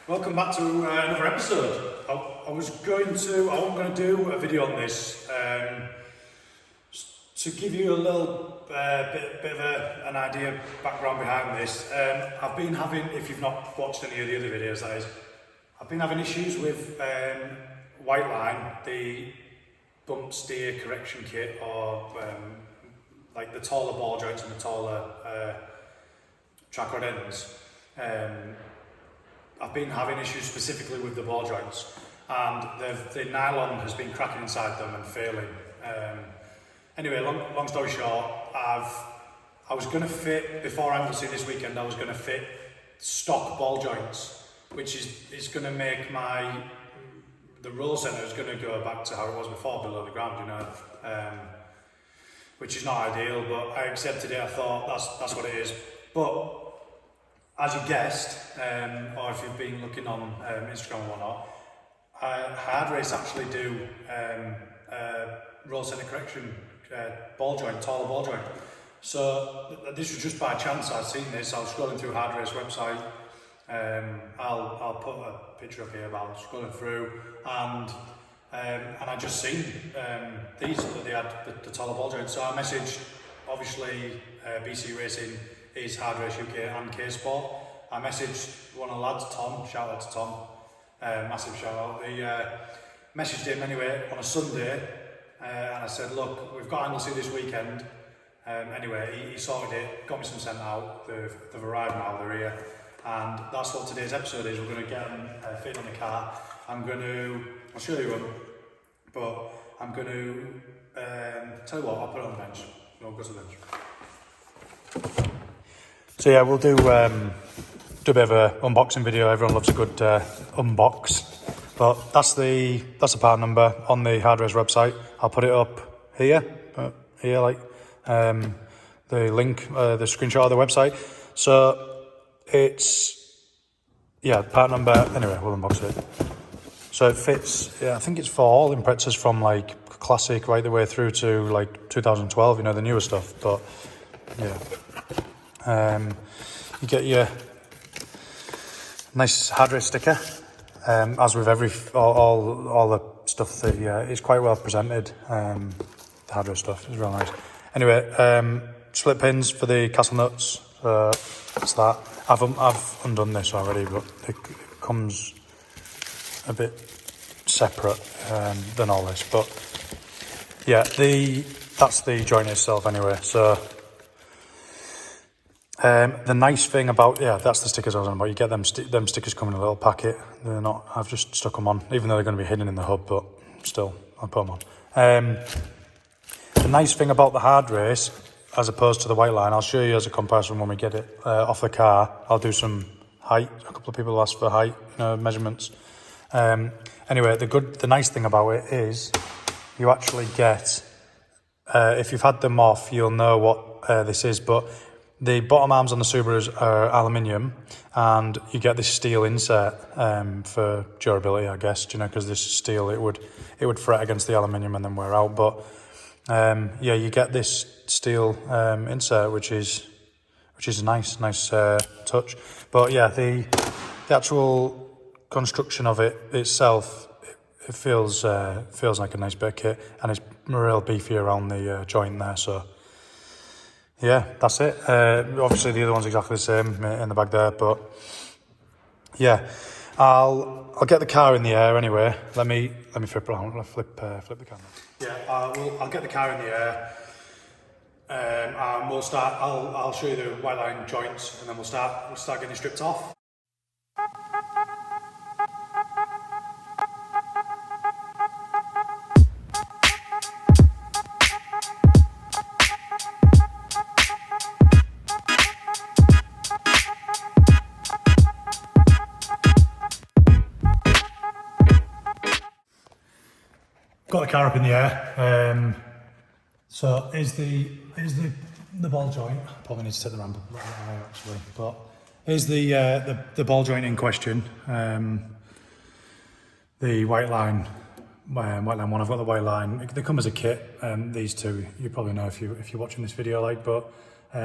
Welcome back to another episode. I wasn't going to do a video on this to give you a little bit of an idea, background behind this. I've been having, if you've not watched any of the other videos, that is, I've been having issues with Whiteline, the bump steer correction kit, or like the taller ball joints and the taller track rod ends. I've been having issues specifically with the ball joints, and the nylon has been cracking inside them and failing. Anyway, long story short, I was going to fit, before Anglesey this weekend, I was going to fit stock ball joints, which is going to make the roll centre is going to go back to how it was before, below the ground, you know, which is not ideal, but I accepted it. I thought that's what it is. But as you guessed, or if you've been looking on Instagram or whatnot, Hardrace actually do roll centre correction ball joint, taller ball joint. So this was just by chance. I'd seen this. I was scrolling through Hardrace website. I'll put a picture up here about scrolling through, and I just seen these that they had the taller ball joint. So I messaged, obviously, BC Racing is Hardrace UK and K Sport. I messaged one of the lads, Tom, shout out to Tom, massive shout out. They messaged him anyway on a Sunday, and I said, look, we've got Anglesey this weekend. Anyway, he sorted it, got me some sent out, they've arrived now, they're here, and that's what today's episode is. We're going to get them fitted on the car. I'll show you them, but I'm going to, tell you what, I'll put it on the bench. No, go to the bench. So yeah, we'll do a bit of an unboxing video. Everyone loves a good unbox. But that's the part number on the Hardrace website. I'll put it up here, the link, the screenshot of the website. So it's, yeah, part number, anyway, we'll unbox it. So it fits, yeah, I think it's for all impretas from like classic right the way through to like 2012, you know, the newer stuff, but yeah. You get your nice Hardrace sticker, as with all the stuff that it's quite well presented. The Hardrace stuff is real nice. Anyway, split pins for the castle nuts. That's that. I've undone this already, but it comes a bit separate than all this. But yeah, that's the joint itself anyway. So. The nice thing about, that's the stickers I was on about. You get them stickers come in a little packet. They're not, I've just stuck them on, even though they're going to be hidden in the hub, but still, I'll put them on. The nice thing about the Hardrace, as opposed to the Whiteline, I'll show you as a comparison when we get it off the car. I'll do some height. A couple of people asked for height, measurements. Anyway, the nice thing about it is you actually get, if you've had them off, you'll know what this is, but the bottom arms on the Subarus are aluminium, and you get this steel insert for durability, I guess. Because this steel, it would fret against the aluminium and then wear out. But you get this steel insert, which is a nice touch. But yeah, the actual construction of it itself, it feels like a nice bit of kit, and it's real beefy around the joint there. So. Yeah, that's it. Obviously, the other one's exactly the same in the bag there, but yeah, I'll get the car in the air anyway. Let me flip around. I'll flip the camera. Yeah, I'll get the car in the air, and we'll start. I'll show you the Whiteline joints, and then we'll start getting stripped off. Got the car up in the air. So here's the ball joint. Probably need to take the ramp right now actually, but here's the ball joint in question. The Whiteline one. I've got the Whiteline. They come as a kit. These two you probably know if you're watching this video, but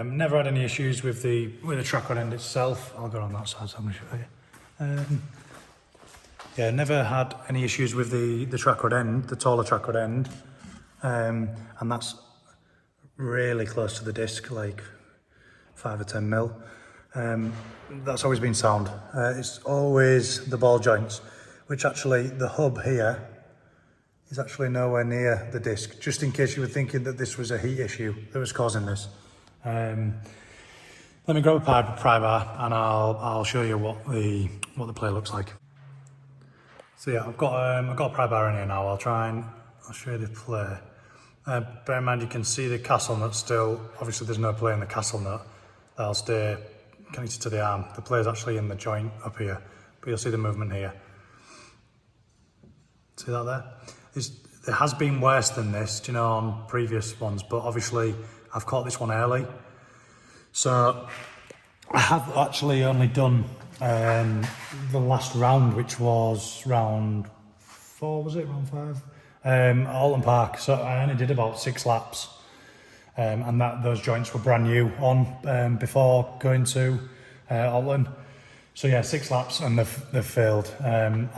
never had any issues with the track rod end itself. I'll go on that side so I'm going to show you. Yeah, never had any issues with the track rod end, the taller track rod end. And that's really close to the disc, like 5 or 10 mil. That's always been sound. It's always the ball joints, which actually the hub here is actually nowhere near the disc, just in case you were thinking that this was a heat issue that was causing this. Let me grab a pry bar and I'll show you what the play looks like. So yeah, I've got a pry bar in here now. I'll show you the play. Bear in mind you can see the castle nut still. Obviously there's no play in the castle nut. That'll stay connected to the arm. The play is actually in the joint up here, but you'll see the movement here. See that there? There has been worse than this, you know, on previous ones, but obviously I've caught this one early. So I have actually only done the last round, which was round 4, was it? Round 5? At Alton Park. So I only did about 6 laps. And those joints were brand new on before going to Alton. So yeah, 6 laps and they've failed. And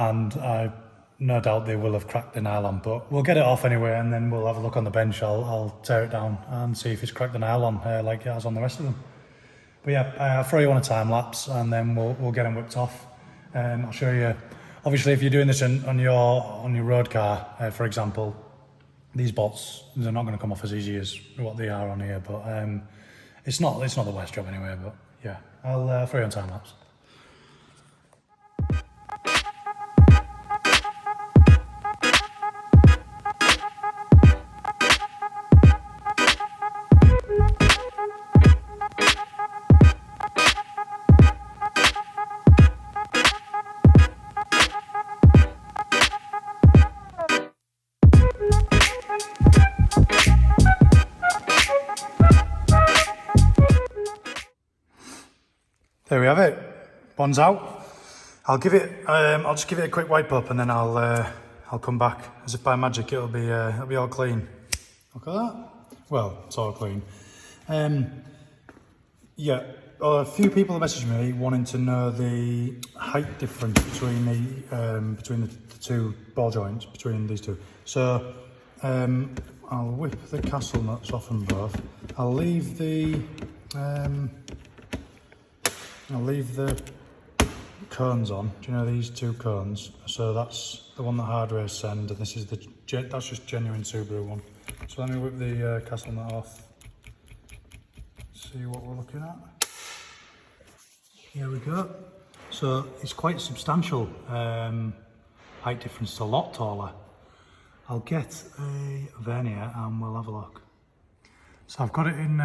no doubt they will have cracked the nylon, but we'll get it off anyway, and then we'll have a look on the bench. I'll tear it down and see if it's cracked the nylon like it has on the rest of them. But yeah, I'll throw you on a time lapse, and then we'll get them whipped off. I'll show you. Obviously, if you're doing this on your road car, for example, these bolts, they're not going to come off as easy as what they are on here. But it's not the worst job anyway. But yeah, I'll throw you on time lapse. There we have it. One's out. I'll just give it a quick wipe up, and then I'll come back. As if by magic, it'll be all clean. Look at that. Well, it's all clean. Yeah, a few people have messaged me wanting to know the height difference between the two ball joints, between these two. So I'll whip the castle nuts off them both. I'll leave the cones on. Do you know these 2 cones? So that's the one that Hardrace send, and this is that's just genuine Subaru one. So let me whip the castle nut off. See what we're looking at. Here we go. So it's quite substantial height difference. It's a lot taller. I'll get a vernier and we'll have a look. So I've got it in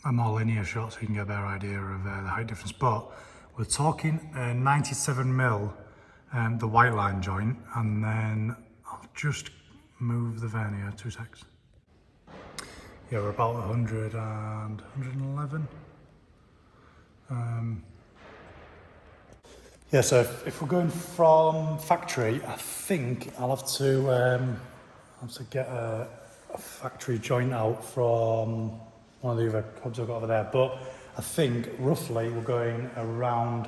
a more linear shot so you can get a better idea of the height difference, but we're talking 97 mil the Whiteline joint, and then I'll just move the vernier 2 secs. Yeah, we're about 100 and 111. Yeah, so if we're going from factory, I think I'll have to get a factory joint out from one of the other hubs I've got over there, but I think roughly we're going around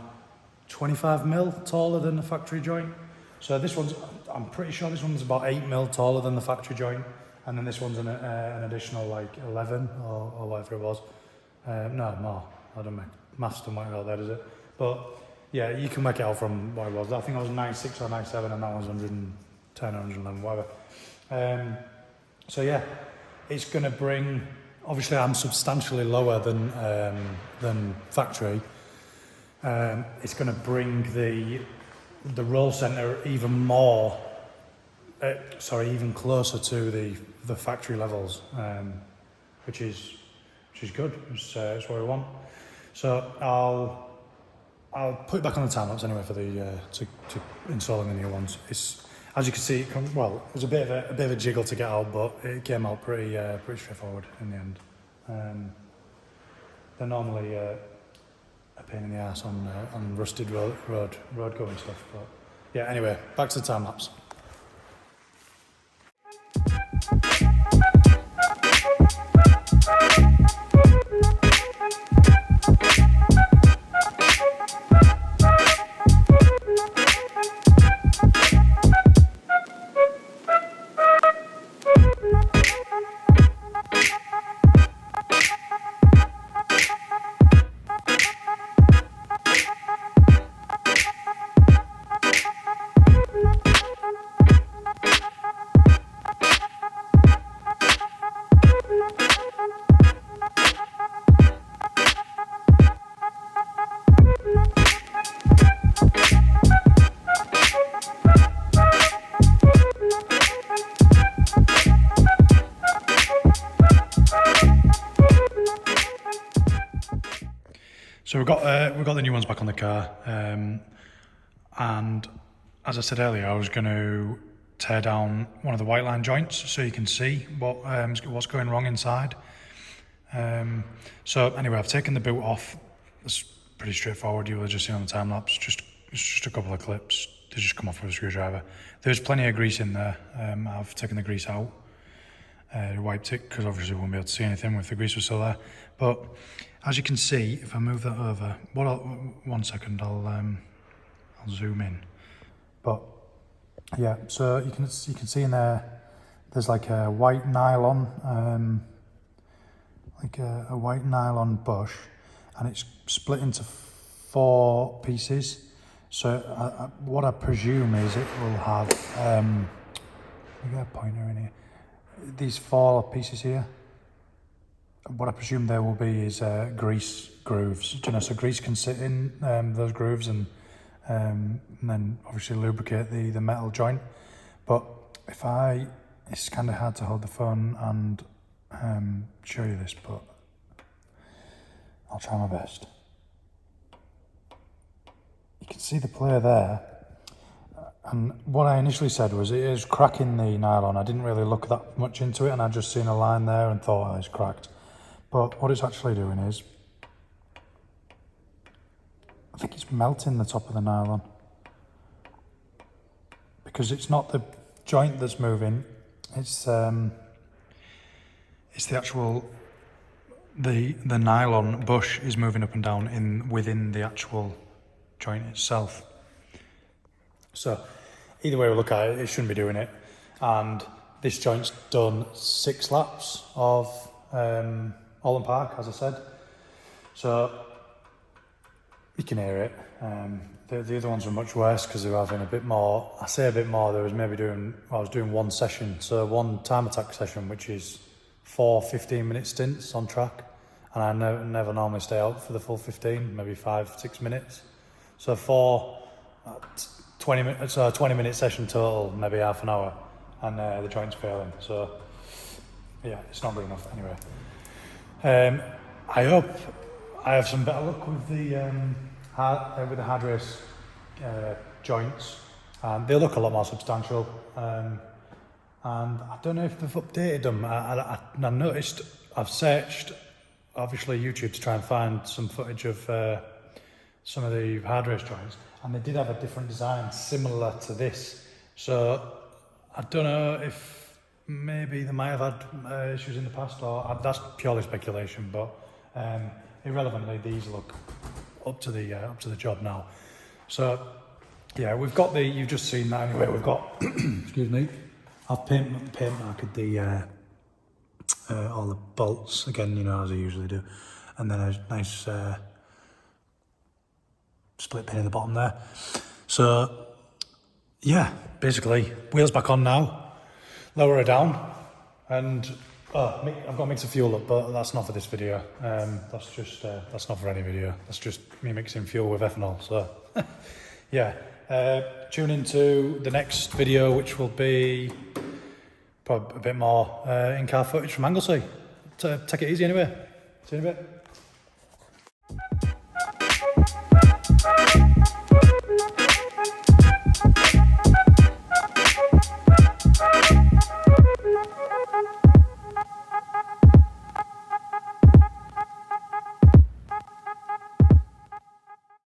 25 mil taller than the factory joint. So I'm pretty sure this one's about 8 mil taller than the factory joint, and then this one's an additional like 11 or whatever it was. No, more. I don't know. Maths don't work out there, does it? But yeah, you can work it out from what it was. I think I was 96 or 97, and that was 110 or 111, whatever. So yeah, it's going to bring. Obviously, I'm substantially lower than factory. It's going to bring the roll centre even closer to the factory levels, which is good. It's what we want. So I'll put it back on the time lapse anyway for to installing the new ones. It's, as you can see, it was a bit of a jiggle to get out, but it came out pretty straightforward in the end. They're normally a pain in the ass on rusted road going stuff, but yeah. Anyway, back to the time lapse. we've got the new ones back on the car, and as I said earlier, I was going to tear down one of the Whiteline joints so you can see what's going wrong inside. So anyway, I've taken the boot off. It's pretty straightforward. You will have just seen on the time lapse. It's just a couple of clips. They just come off with a screwdriver. There's plenty of grease in there. I've taken the grease out, wiped it because obviously we won't be able to see anything if the grease was still there. But as you can see, if I move that over, 1 second, I'll zoom in. But yeah, so you can see in there, there's like a white nylon, a white nylon bush, and it's split into 4 pieces. So what I presume is it will have, let me get a pointer in here, these 4 pieces here. What I presume there will be is grease grooves. You know, so grease can sit in those grooves and then obviously lubricate the metal joint. But it's kind of hard to hold the phone and show you this, but I'll try my best. You can see the player there, and what I initially said was it is cracking the nylon. I didn't really look that much into it, and I just seen a line there and thought, oh, it's cracked. But what it's actually doing is, I think it's melting the top of the nylon, because it's not the joint that's moving, it's the actual, the nylon bush is moving up and down within the actual joint itself. So either way we look at it, it shouldn't be doing it. And this joint's done 6 laps of Holland Park, as I said. So you can hear it. The other ones were much worse because they were having a bit more. I say a bit more. There was maybe I was doing 1 session, so 1 time attack session, which is 4 15-minute stints on track, and I never normally stay out for the full 15, maybe 5-6 minutes. So 20 minutes, so a 20-minute session total, maybe half an hour, and the joint's failing. So yeah, it's not good enough anyway. I hope I have some better luck with the Hardrace joints. They look a lot more substantial, and I don't know if they've updated them. I noticed, I've searched obviously YouTube to try and find some footage of some of the Hardrace joints, and they did have a different design similar to this. So I don't know if maybe they might have had issues in the past, or that's purely speculation. But irrelevantly, these look up to the job now. So yeah, we've got you've just seen that anyway. We've got excuse me, I've paint marked the all the bolts again, you know, as I usually do, and then a nice split pin at the bottom there. So yeah, basically wheels back on now, lower her down, and I've got to mix the fuel up, but that's not for this video. That's not for any video. That's just me mixing fuel with ethanol. So yeah, tune into the next video, which will be probably a bit more in-car footage from Anglesey. Take it easy anyway. See you in a bit.